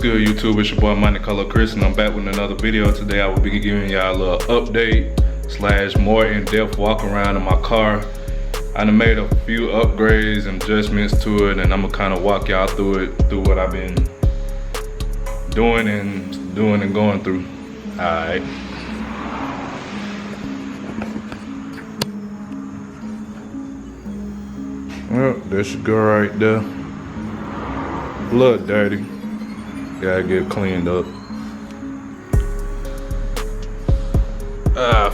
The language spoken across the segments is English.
good, YouTube? It's your boy Monte Carlo Chris, and I'm back with another video. Today I will be giving y'all a little update / more in-depth walk around in my car. I done made a few upgrades and adjustments to it, and I'm gonna kind of walk y'all through what I've been doing and going through. Alright. Well, there should go right there. A little dirty. Gotta get cleaned up.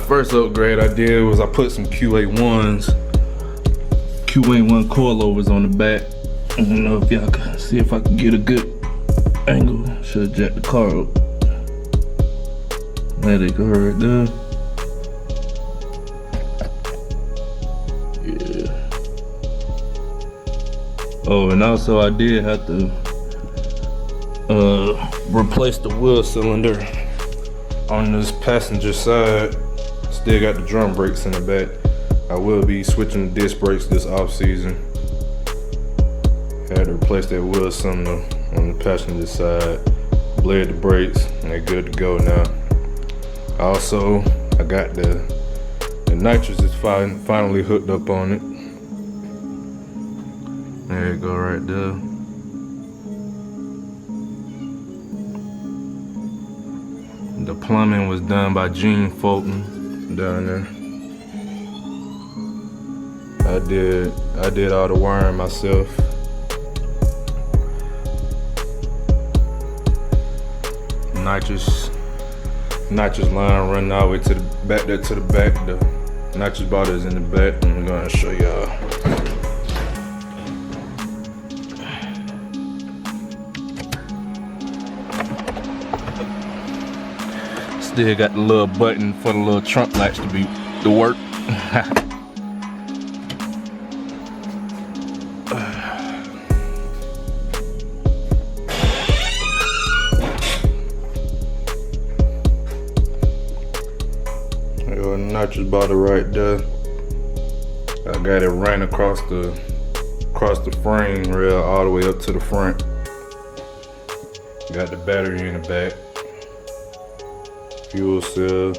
First upgrade I did was I put some QA1 coilovers on the back. I don't know if y'all can see if I can get a good angle. Should jack the car up. There they go right there. Yeah. Oh, and also I did have to replace the wheel cylinder on this passenger side. Still got the drum brakes in the back. I will be switching the disc brakes this off season. Had to replace that wheel cylinder on the passenger side. Bled the brakes and they're good to go now. Also, I got the nitrous is finally hooked up on it. There you go right there. The plumbing was done by Gene Fulton down there. I did all the wiring myself. Nitrous line running all the way to the back there to the back. The nitrous bottle is in the back. I'm gonna show y'all. Still got the little button for the little trunk latch to work. Nitrous bottle right there. I got it ran across the frame rail all the way up to the front. Got the battery in the back. Fuel cell.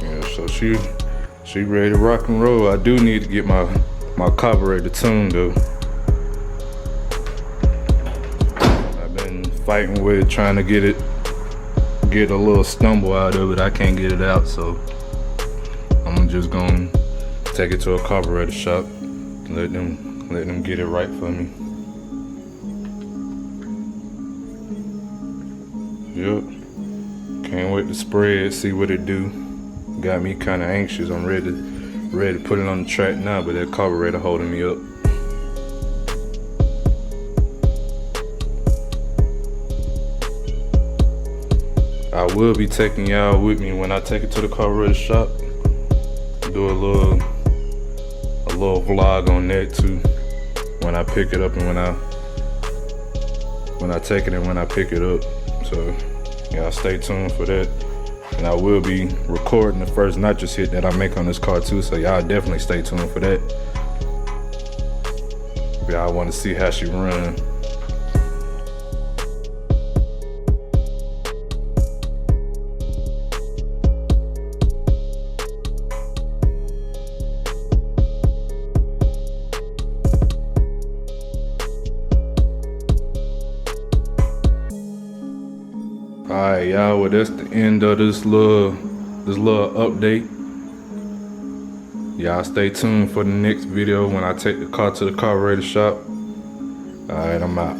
Yeah, so she ready to rock and roll. I do need to get my carburetor tuned though. I've been fighting with trying to get a little stumble out of it. I can't get it out, so I'm just gonna take it to a carburetor shop. Let them get it right for me. Yep. Can't wait to spray it, see what it do. Got me kind of anxious. I'm ready to put it on the track now, but that carburetor holding me up. I will be taking y'all with me when I take it to the carburetor shop. Do a little vlog on that too, when I pick it up and when I take it and when I pick it up. So y'all stay tuned for that. And I will be recording the first nitrous hit that I make on this car too, so y'all definitely stay tuned for that. If y'all want to see how she run. Alright y'all, well that's the end of this little update. Y'all stay tuned for the next video when I take the car to the carburetor shop. Alright, I'm out.